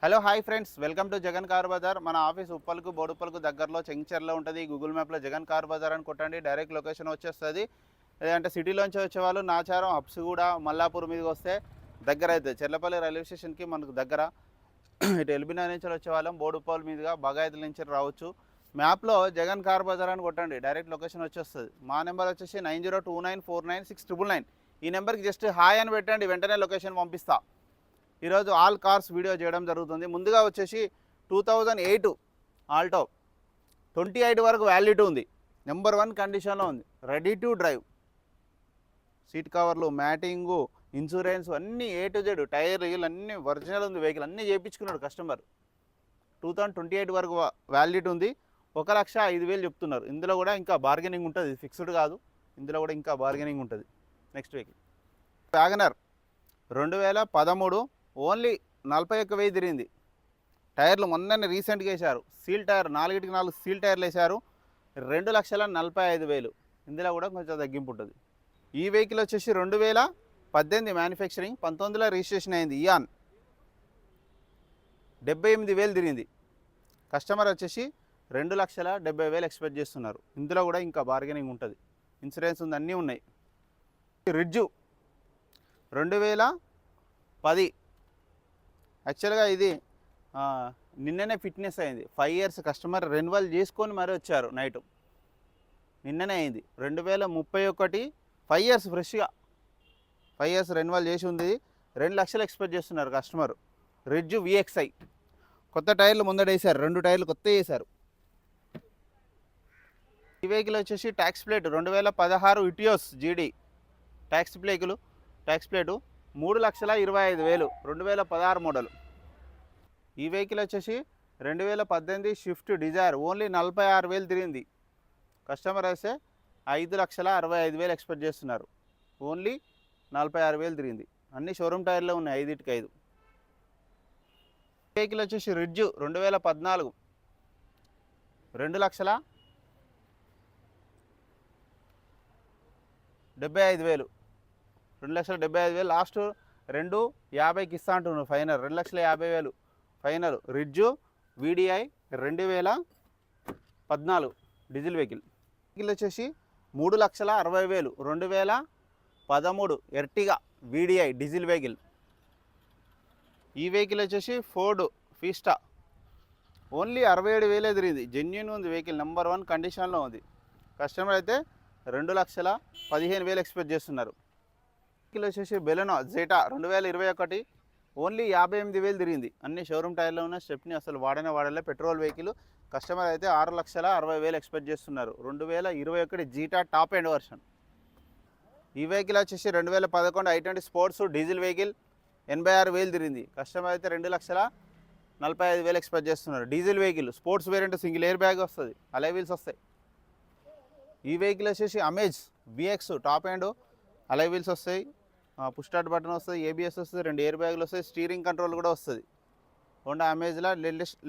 Hello hi friends, welcome to Jagan car Bazar. మన office ఉప్పల్కు బోడుప్పల్కు దగ్గరలో చెంగిచెర్లో ఉంటుంది. గూగుల్ మ్యాప్లో జగన్ కార్ బజార్ అని కొట్టండి, డైరెక్ట్ లొకేషన్ వచ్చేస్తుంది. లేదంటే సిటీలోంచి వచ్చేవాళ్ళు నాచారం, హబ్సిగూడ, మల్లాపూర్ మీదకి వస్తే దగ్గర అవుతుంది. చెర్లపల్లి రైల్వే స్టేషన్కి మనకు దగ్గర. ఇటు ఎల్బీ నుంచి వచ్చేవాళ్ళం బోడుప్పల్ మీదుగా బగాయతుల నుంచి రావచ్చు. మ్యాప్లో జగన్ కార్ బజార్ అని కొట్టండి, డైరెక్ట్ లొకేషన్ వచ్చేస్తుంది. మా నెంబర్ వచ్చేసి 9029496999. ఈ నెంబర్కి జస్ట్ హాయ్ అని పెట్టండి, వెంటనే లొకేషన్ పంపిస్తా. ఈరోజు ఆల్ కార్స్ వీడియో చేయడం జరుగుతుంది. ముందుగా వచ్చేసి 2008 ఆల్టో 28 వరకు వ్యాలిడిటీ ఉంది. నెంబర్ 1 కండిషన్లో ఉంది, రెడీ టు డ్రైవ్. సీట్ కవర్లు, మ్యాటింగు, ఇన్సూరెన్స్ అన్నీ ఏ టు జెడ్, టైర్ అన్నీ ఒరిజినల్ ఉంది. వెహికల్ అన్నీ చేయించుకున్నాడు కస్టమర్. 2028 వరకు వ్యాలిడిటీ ఉంది. 1,05,000 చెప్తున్నారు. ఇందులో కూడా ఇంకా బార్గెనింగ్ ఉంటుంది, ఫిక్స్డ్ కాదు. ఇందులో కూడా ఇంకా బార్గెనింగ్ ఉంటుంది. నెక్స్ట్ వెహికల్ వ్యాగనర్ 2013, ఓన్లీ 41,000 తిరిగింది. టైర్లు మొన్ననే రీసెంట్గా వేశారు. సీల్ టైర్ 4కి 4 సీల్ టైర్లు వేశారు. 2,45,000. ఇందులో కూడా కొంచెం తగ్గింపు ఉంటుంది. ఈ వెహికల్ వచ్చేసి 2018 మ్యానుఫ్యాక్చరింగ్, 19లో రిజిస్ట్రేషన్ అయింది. ఇయాన్ 78,000 తిరిగింది. కస్టమర్ వచ్చేసి 2,70,000 ఎక్స్పెక్ట్ చేస్తున్నారు. ఇందులో కూడా ఇంకా బార్గెనింగ్ ఉంటుంది. ఇన్సూరెన్స్ ఉంది, అన్నీ ఉన్నాయి. రిడ్జు 2010. యాక్చువల్గా ఇది నిన్ననే ఫిట్నెస్ అయింది. 5 ఇయర్స్ కస్టమర్ రెన్యువల్ చేసుకొని మరీ వచ్చారు. నైట్ నిన్ననే అయింది. 2031, 5 ఇయర్స్ ఫ్రెష్గా 5 ఇయర్స్ రెన్యువల్ చేసి ఉంది. 2 లక్షలు ఎక్స్పెక్ట్ చేస్తున్నారు కస్టమర్. రిడ్జు VXI కొత్త టైర్లు ముందట వేశారు, 2 టైర్లు కొత్త వేశారు. ఈ వెహికల్ వచ్చేసి tax plate 2016 Etios GD tax plate 3,25,000, 2016 model. ఈ వెహికల్ వచ్చేసి 2018 స్విఫ్ట్ డిజైర్, ఓన్లీ 46,000 తిరిగింది. కస్టమర్ అయితే 5,65,000 ఎక్స్పెక్ట్ చేస్తున్నారు. ఓన్లీ 46,000 తిరిగింది. అన్ని షోరూమ్ టైర్లో ఉన్నాయి, 5కి 5. వెహికల్ వచ్చేసి రిడ్జు 2014, 2,75,000, 2,75,000. లాస్ట్ 2,50,000 ఇస్తా అంటున్నారు. Final 2,50,000 final. Ritz VDI 2014 diesel vehicle. Vehicle వచ్చేసి 3,60,000, 2013 ఎర్టిగా VDI డీజిల్ వెహికల్. ఈ వెహికల్ వచ్చేసి ఫోర్డ్ ఫీస్టా, ఓన్లీ 67,000 తిరిగింది. జెన్యూన్ ఉంది వెహికల్, నెంబర్ 1 కండిషన్లో ఉంది. కస్టమర్ అయితే 2,15,000 ఎక్స్పెక్ట్ చేస్తున్నారు. వెహికల్ వచ్చేసి బెలెనో జెటా 2021, ఓన్లీ 58,000 తిరిగింది. అన్ని షోరూమ్ టైర్లో ఉన్న స్టెప్ని అసలు వాడలే. Petrol vehicle. కస్టమర్ అయితే 6,60,000 ఎక్స్పెక్ట్ చేస్తున్నారు. 2021 జీటా టాప్ ఎండ్ వర్షన్. ఈ వెహికల్ వచ్చేసి 2011 i20 స్పోర్ట్స్ డీజిల్ వెహికల్, 86,000 తిరిగింది. కస్టమర్ అయితే 2,45,000 ఎక్స్పెక్ట్ చేస్తున్నారు. Diesel vehicle, sports variant, single air bag వస్తుంది, అలై వీల్స్ వస్తాయి. ఈ వెహికల్ వచ్చేసి అమేజ్ VX టాప్ ఎండ్, అలై వీల్స్ వస్తాయి, పుష్ స్టార్ట్ బటన్ వస్తుంది, ABS వస్తుంది, 2 ఎయిర్ బ్యాగులు వస్తాయి, స్టీరింగ్ కంట్రోల్ కూడా వస్తుంది. హోండా అమేజ్లో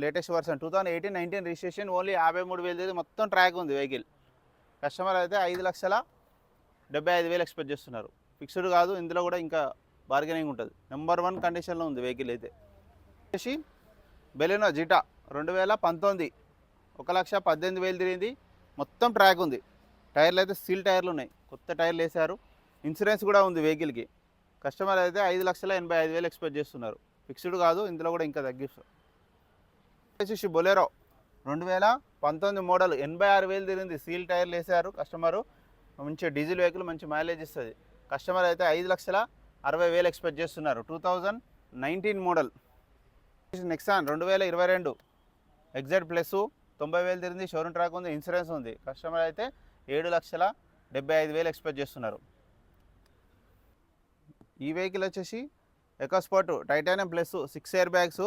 లేటెస్ట్ వర్షన్ 2018-19 రిజిస్ట్రేషన్, ఓన్లీ 53,000 మొత్తం ట్రాక్ ఉంది వెహికల్. కస్టమర్ అయితే 5,75,000 ఎక్స్పెక్ట్ చేస్తున్నారు. ఫిక్స్డ్ కాదు, ఇందులో కూడా ఇంకా బార్గెనింగ్ ఉంటుంది. నెంబర్ 1 కండిషన్లో ఉంది వెహికల్ అయితే. వచ్చేసి బెలెనో జిటా 2019, 1,18,000 తిరిగింది. మొత్తం ట్రాక్ ఉంది. టైర్లు అయితే సీల్ టైర్లు ఉన్నాయి, కొత్త టైర్లు వేశారు. ఇన్సూరెన్స్ కూడా ఉంది వెహికల్కి. కస్టమర్ అయితే 5,85,000 ఎక్స్పెక్ట్ చేస్తున్నారు. ఫిక్స్డ్ కాదు, ఇందులో కూడా ఇంకా తగ్గిస్తారు. వచ్చేసి బొలెరో 2019 మోడల్, 86,000 తిరిగింది. సీల్ టైర్లు వేశారు కస్టమరు. మంచి డీజిల్ వెహికల్, మంచి మైలేజ్ ఇస్తుంది. కస్టమర్ అయితే 5,60,000 ఎక్స్పెక్ట్ చేస్తున్నారు. 2019 మోడల్. నెక్సాన్ 2022 ఎగ్జాక్ట్ ప్లస్ 90,000 తిరిగింది. షోరూమ్ ట్రాక్ ఉంది, ఇన్సూరెన్స్ ఉంది. కస్టమర్ అయితే 7,75,000 ఎక్స్పెక్ట్ చేస్తున్నారు. ఈ వెహికల్ వచ్చేసి EcoSport titanium plus 6 air bags,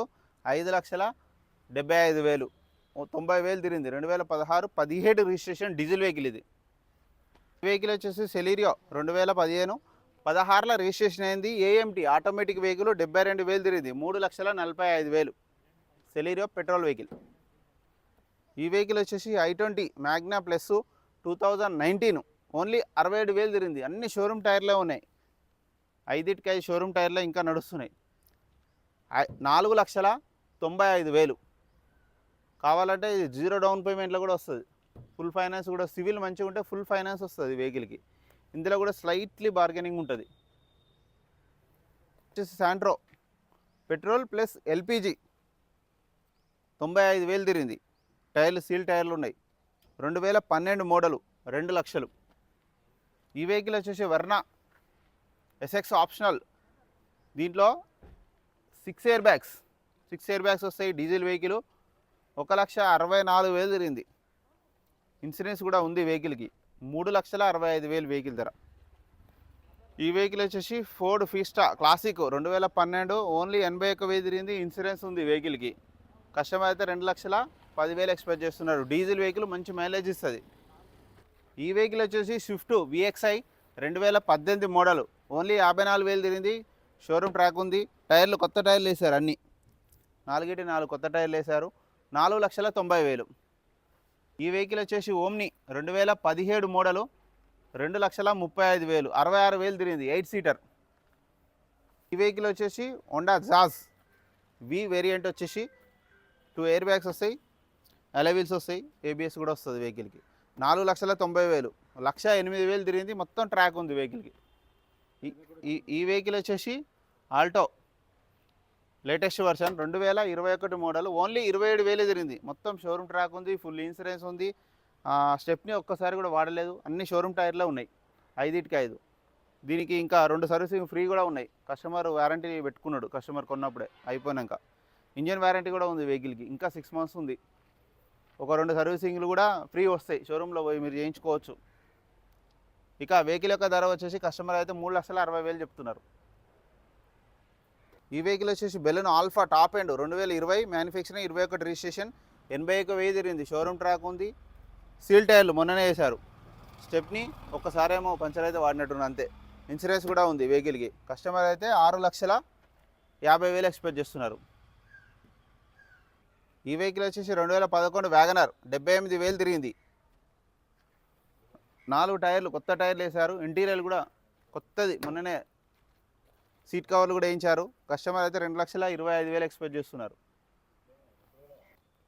5,75,000, 90,000 తిరిగింది. 2016-17 రిజిస్ట్రేషన్ డీజిల్ వెహికల్ ఇది. ఈ వెహికల్ వచ్చేసి సెలీరియో 2015, 16లో రిజిస్ట్రేషన్ అయింది. AMT ఆటోమేటిక్ వెహికల్, 72,000 తిరిగింది. 3,45,000 సెలీరియో పెట్రోల్ వెహికల్. ఈ వెహికల్ వచ్చేసి i20 మ్యాగ్నా ప్లస్ 2019, ఓన్లీ 67,000 తిరిగింది. అన్ని షోరూమ్ టైర్లే ఉన్నాయి. 5కి 5 షోరూమ్ టైర్లో ఇంకా నడుస్తున్నాయి. 4,60,000 95,000. కావాలంటే ఇది 0 డౌన్ పేమెంట్లో కూడా వస్తుంది. ఫుల్ ఫైనాన్స్ కూడా, సివిల్ మంచిగా ఉంటే ఫుల్ ఫైనాన్స్ వస్తుంది వెహికల్కి. ఇందులో కూడా స్లైట్లీ బార్గెనింగ్ ఉంటుంది. వచ్చేసి శాంట్రో పెట్రోల్ ప్లస్ ఎల్పిజి 95,000 తిరిగింది. టైర్లు సీల్ టైర్లు ఉన్నాయి. 2012 మోడలు, 2 లక్షలు. ఈ వెహికల్ వచ్చేసి వర్నా ఎస్ఎక్స్ ఆప్షనల్. దీంట్లో 6 ఎయిర్ బ్యాగ్స్ వస్తాయి. డీజిల్ వెహికల్ 1,64,000 తిరిగింది. ఇన్సూరెన్స్ కూడా ఉంది వెహికల్కి. 3,65,000 వెహికల్ ధర. ఈ వెహికల్ వచ్చేసి ఫోర్డ్ ఫీస్టా క్లాసిక్ 2012, ఓన్లీ 81,000 తిరిగింది. ఇన్సూరెన్స్ ఉంది వెహికల్కి. కస్టమర్ అయితే 2,10,000 ఎక్స్పెక్ట్ చేస్తున్నారు. డీజిల్ వెహికల్ మంచి మైలేజ్ ఇస్తుంది. ఈ వెహికల్ వచ్చేసి స్విఫ్ట్ విఎక్స్ఐ 2018 మోడల్, ఓన్లీ 54,000 తిరిగింది. షోరూమ్ ట్రాక్ ఉంది. టైర్లు కొత్త టైర్లు వేశారు, అన్నీ 4 కొత్త టైర్లు వేశారు. 4,90,000. ఈ వెహికల్ వచ్చేసి ఓమ్ని 2017 మోడలు, 2,35,000, 66,000 తిరిగింది. 8 సీటర్. ఈ వెహికల్ వచ్చేసి హోండా జాజ్ వి వేరియంట్ వచ్చేసి 2 ఎయిర్ బ్యాగ్స్ వస్తాయి, అలవీల్స్ వస్తాయి, ఏబిఎస్ కూడా వస్తుంది వెహికల్కి. 4,90,000, 1,08,000 తిరిగింది. మొత్తం ట్రాక్ ఉంది వెహికల్కి. ఈ వెహికల్ వచ్చేసి Alto latest version 2021 model, only 27,000 తిరిగింది. మొత్తం షోరూమ్ ట్రాక్ ఉంది, ఫుల్ ఇన్సూరెన్స్ ఉంది. స్టెప్ని ఒక్కసారి కూడా వాడలేదు. అన్ని షోరూమ్ టైర్లో ఉన్నాయి, 5/5. దీనికి ఇంకా 2 సర్వీసింగ్ ఫ్రీ కూడా ఉన్నాయి. కస్టమర్ వారంటీ పెట్టుకున్నాడు కస్టమర్ కొన్నప్పుడే, అయిపోయినాక. ఇంజన్ వారంటీ కూడా ఉంది వెహికల్కి, ఇంకా 6 months ఉంది. ఒక 2 సర్వీసింగ్లు కూడా ఫ్రీ వస్తాయి, షోరూంలో పోయి మీరు చేయించుకోవచ్చు. ఇక వెహికల్ యొక్క ధర వచ్చేసి కస్టమర్ అయితే 3,60,000 చెప్తున్నారు. ఈ వెహికల్ వచ్చేసి Baleno alpha top end 2020 manufacturing, 21 registration, 81,000 తిరిగింది. షోరూమ్ ట్రాక్ ఉంది. సీల్ టైర్లు మొన్ననే వేశారు. స్టెప్ని ఒక్కసారేమో పంచర్ అయితే వాడినట్టున్నారు అంతే. ఇన్సూరెన్స్ కూడా ఉంది వెహికల్కి. కస్టమర్ అయితే 6,50,000 ఎక్స్పెక్ట్ చేస్తున్నారు. ఈ వెహికల్ వచ్చేసి 2011 వ్యాగనర్ 78,000 తిరిగింది. 4 టైర్లు కొత్త టైర్లు వేశారు. ఇంటీరియర్ కూడా కొత్తది, మొన్ననే సీట్ కవర్లు కూడా వేయించారు. కస్టమర్ అయితే 2,25,000 ఎక్స్పెక్ట్ చేస్తున్నారు.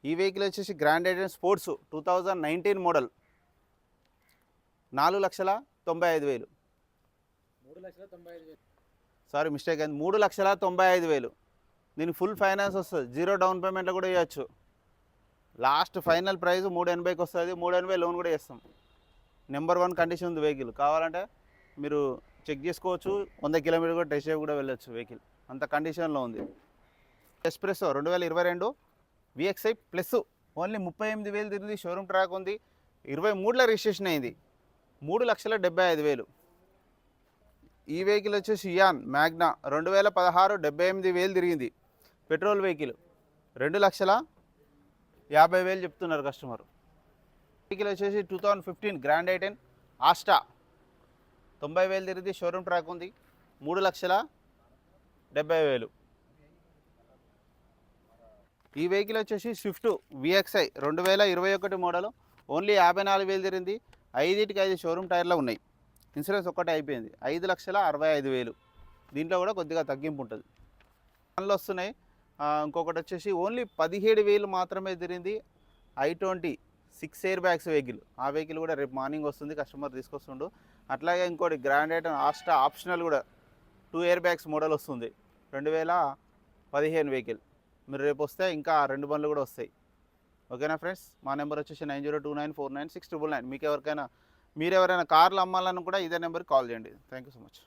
ఈ వెహికల్ వచ్చేసి grand i ten sports 2019 model, 4,95,000. Sorry mistake అయింది, 3,95,000. దీనికి ఫుల్ ఫైనాన్స్ వస్తుంది, 0 డౌన్ పేమెంట్లో కూడా ఇవ్వచ్చు. లాస్ట్ ఫైనల్ ప్రైస్ 3,80,000 వస్తుంది. 3,80,000 లోన్ కూడా చేస్తాం. నెంబర్ 1 కండిషన్ ఉంది వెహికల్. కావాలంటే మీరు చెక్ చేసుకోవచ్చు. 100 కిలోమీటర్ కూడా టెస్ట్ డ్రైవ్ కూడా వెళ్ళొచ్చు వెహికల్, అంత కండిషన్లో ఉంది. ఎస్ప్రెస్సో 2022 విఎక్స్ఐ ప్లస్, ఓన్లీ 38,000 తిరిగింది. షోరూమ్ ట్రాక్ ఉంది. 23లో రిజిస్ట్రేషన్ అయింది. 3,75,000. ఈ వెహికల్ వచ్చేసి ఇయాన్ మ్యాగ్నా 2016 78,000 తిరిగింది. పెట్రోల్ వెహికల్ 2,50,000 చెప్తున్నారు కస్టమర్. వెహికల్ వచ్చేసి 2015 గ్రాండ్ ఐటెన్ ఆస్టా 90,000 తిరిగింది. షోరూమ్ ట్రాక్ ఉంది. 3,70,000. ఈ వెహికల్ వచ్చేసి స్విఫ్ట్ విఎక్స్ఐ 2021 మోడల్, ఓన్లీ 54,000 తిరిగింది. 5/5 షోరూమ్ టైర్లో ఉన్నాయి. ఇన్సూరెన్స్ ఒక్కటే అయిపోయింది. 5,65,000. దీంట్లో కూడా కొద్దిగా తగ్గింపు ఉంటుంది. దానిలో వస్తున్నాయి. ఇంకొకటి వచ్చేసి ఓన్లీ 17,000 మాత్రమే తిరిగింది. i20 6 air bags vehicle. ఆ వెహికల్ కూడా రేపు మార్నింగ్ వస్తుంది, కస్టమర్ తీసుకొస్తుండు. అట్లాగే ఇంకోటి గ్రాండ్ ఐటెన్ ఆస్టా ఆప్షనల్ కూడా 2 ఎయిర్ బ్యాగ్స్ మోడల్ వస్తుంది, 2015 వెహికల్. మీరు రేపు వస్తే ఇంకా 2 బండ్లు కూడా వస్తాయి. ఓకేనా ఫ్రెండ్స్? మా నెంబర్ వచ్చేసి 9029496999. మీకు ఎవరికైనా, మీరు ఎవరైనా కార్లు అమ్మాలని కూడా ఇదే నెంబర్కి కాల్ చేయండి. Thank you so much.